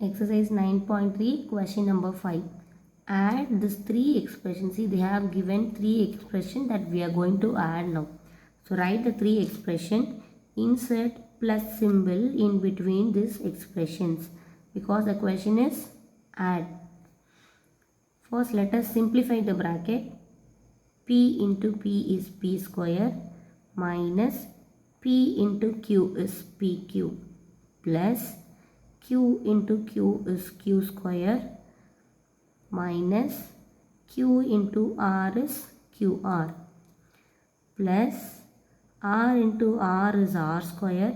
Exercise 9.3 question number 5. Add these three expressions. See, they have given three expressions that we are going to add now. So write the three expression, insert plus symbol in between these expressions because the question is add. First let us simplify the bracket. P into P is P square minus P into Q is PQ plus Q into Q is Q square minus Q into R is QR plus R into R is R square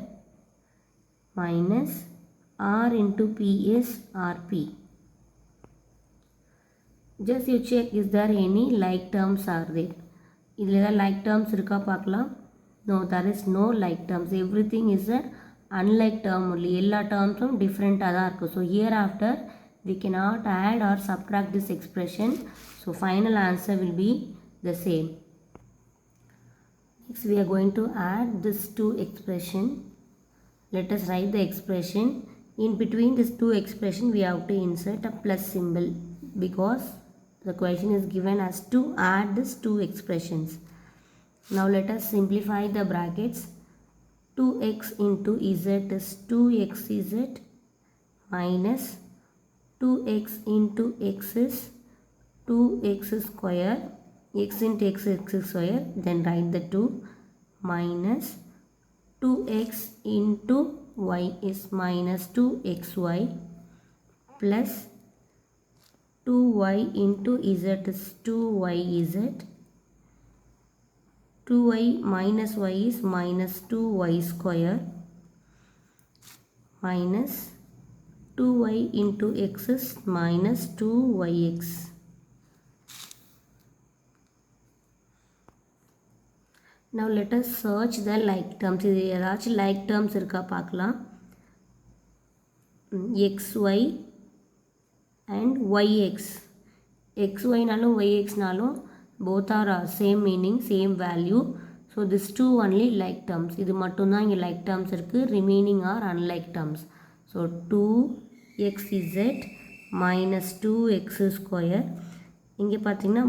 minus R into P is RP. Just you check, is there any like terms are there? Is like terms irukka paakalam? No, there is no like terms. Everything is a unlike term only. Ella terms different are. So hereafter we cannot add or subtract this expression. So final answer will be the same. Next we are going to add this two expression. Let us write the expression. In between these two expression we have to insert a plus symbol because the question is given as to add these two expressions. Now let us simplify the brackets. 2x into z is 2xz minus 2x into x is 2x square, x into x square, then write the 2 minus 2x into y is minus 2xy plus 2y into z is 2yz, 2y minus y is minus 2y square minus 2y into x is minus 2yx. Now let us search the like terms. Like terms irukka paakalam. xy and yx. xy nalo yx nalo both are same meaning, same value. So this two only like terms. Idu mattum dhaan inga like terms irukku. Remaining are unlike terms. So 2xz minus 2x square. இங்கே பார்த்தீங்கன்னா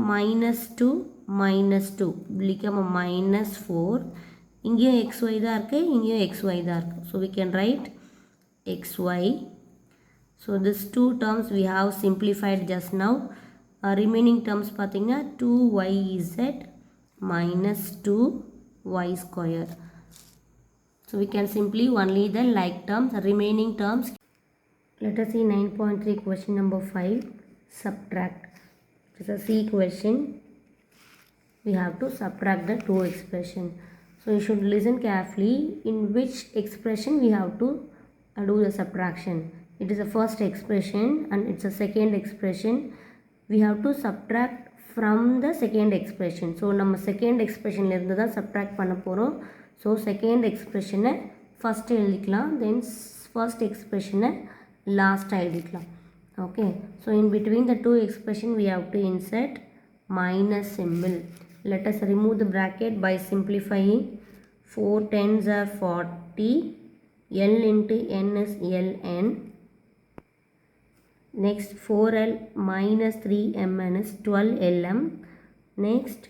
-2 become -4. இங்கேயும் xy தான் இருக்குது, இங்கேயும் xy தான் இருக்குது. So we can write xy. So this two terms we have simplified just now. Remaining terms பார்த்தீங்கன்னா 2yz minus 2y square. So we can simply only the like terms, remaining terms. Let us see 9.3 question number 5. Subtract. It is a C question. We have to subtract the two expression. So you should listen carefully in which expression we have to do the subtraction. It is the first expression and it's a second expression. We have to subtract from the second expression. So நம்ம second expression இருந்து தான் subtract பண்ண போகிறோம். So second expression first எழுதிக்கலாம், then first expression last எழுதிக்கலாம். Okay, so in between the two expression we have to insert minus symbol. Let us remove the bracket by simplifying. 4 tens are 40. L into n is ln. Next 4l minus 3mn is 12lm. Next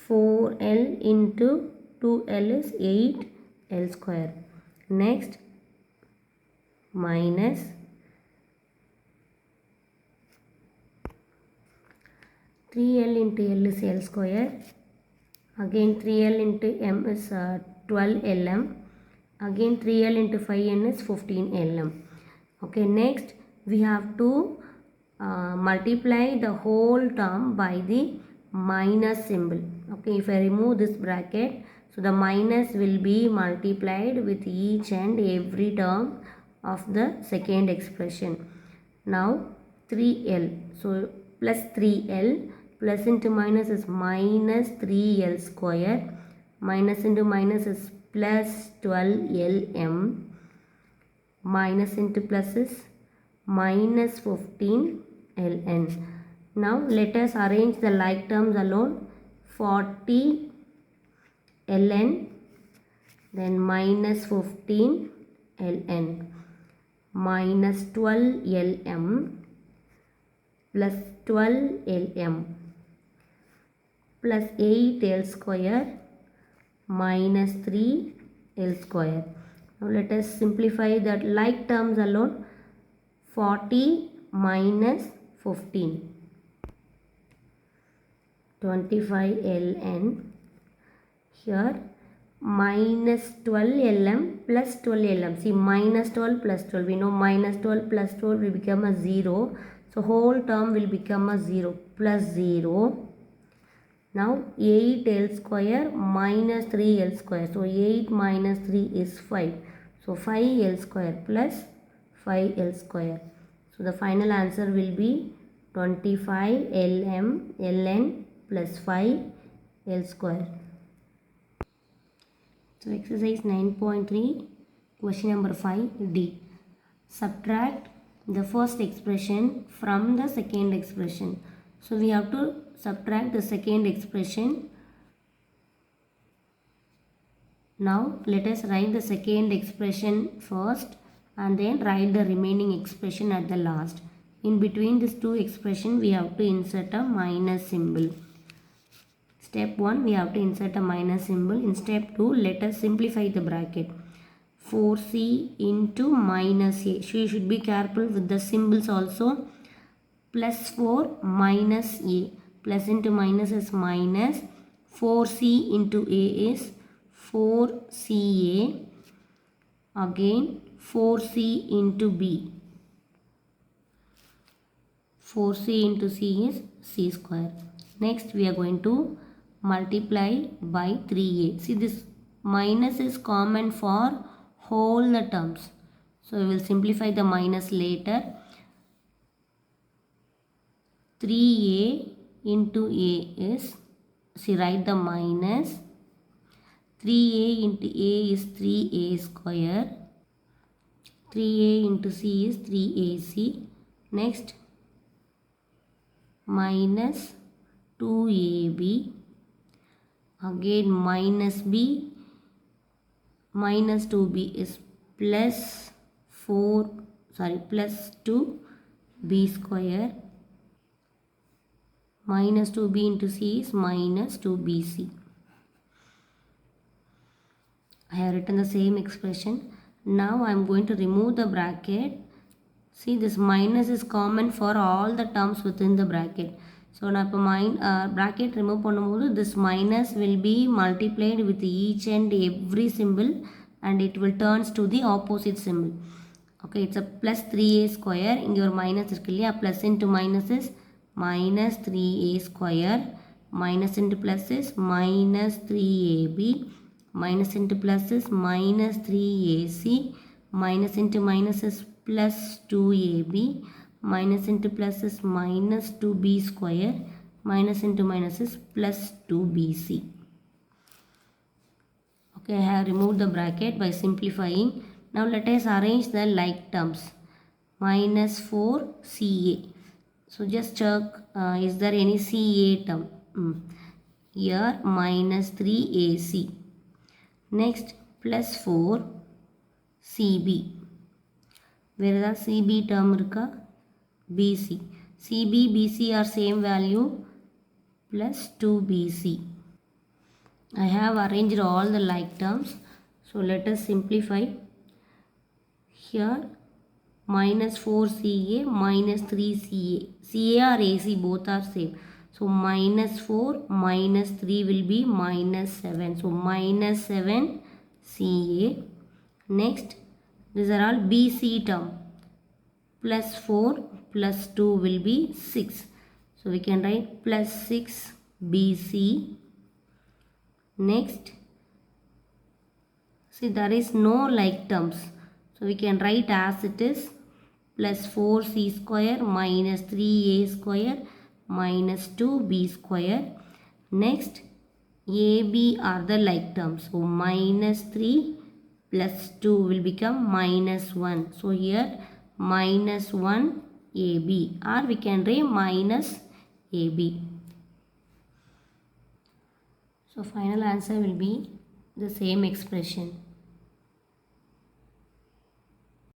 4l into 2l is 8l square. Next minus 3l into l is l square. Again 3l into m is 12lm. Again 3l into 5n is 15lm. Okay, next we have to multiply the whole term by the minus symbol. Okay, if I remove this bracket, so the minus will be multiplied with each and every term of the second expression. Now 3l, so plus 3l, plus into minus is minus 3l square, minus into minus is plus 12lm, minus into plus is minus 15ln. Now let us arrange the like terms alone. 40 ln, then minus 15 ln. minus 12lm plus 12lm plus 8l square minus 3l square. Now let us simplify that like terms alone. 40 minus 15, 25ln, here minus 12lm plus 12lm. See, minus 12 plus 12, we know minus 12 plus 12 will become a 0. So whole term will become a 0 plus 0. Now 8l square minus 3l square. So 8 minus 3 is 5. So 5l square plus 5l square. So the final answer will be 25 ln plus 5l square. So exercise 9.3, question number 5D. Subtract the first expression from the second expression. So we have to subtract the second expression. Now let us write the second expression first and then write the remaining expression at the last. In between these two expressions we have to insert a minus symbol. Step 1, we have to insert a minus symbol. In step 2, let us simplify the bracket. 4c into minus a. So you should be careful with the symbols also. Plus 4 minus a. Plus into minus is minus. 4c into a is 4ca. Again 4c into b. 4c into c is c square. Next we are going to multiply by 3a. See, this minus is common for all the terms. So we will simplify the minus later. 3a into a is, see, write the minus. 3a into a is 3a square. 3a into c is 3ac. Next minus 2ab. Again minus b. Minus 2b is plus 2b square. Minus 2b into c is minus 2bc. I have written the same expression. Now I am going to remove the bracket. See, this minus is common for all the terms within the bracket. So now bracket remove பண்ணும்போது this minus will be multiplied with each and every symbol and it will turns to the opposite symbol. Okay, it's a plus 3a square. இங்கே ஒரு minus இருக்கு இல்லையா, plus into minus is minus 3a square. Minus into plus is minus 3ab. Minus into plus is minus 3ac. Minus into minus is plus 2ab. Minus into plus is minus 2b square. Minus into minus is plus 2bc. Okay, I have removed the bracket by simplifying. Now let us arrange the like terms. Minus 4ca. So just check, is there any ca term? Here minus 3ac. Next plus 4cb. Where is the cb term irukka? bc. cb, bc are same value, plus 2bc. I have arranged all the like terms. So let us simplify. Here minus 4ca minus 3ca. ca or ac both are same. So minus 4 minus 3 will be minus 7. So minus 7ca. Next, these are all bc term. Plus 4 plus 2 will be 6. So we can write plus 6bc. Next, see, there is no like terms. So we can write as it is, plus 4c square minus 3a square minus 2b square. Next, ab are the like terms. So minus 3 plus 2 will become minus 1. So here minus 1 ab, or we can write minus ab. So final answer will be the same expression.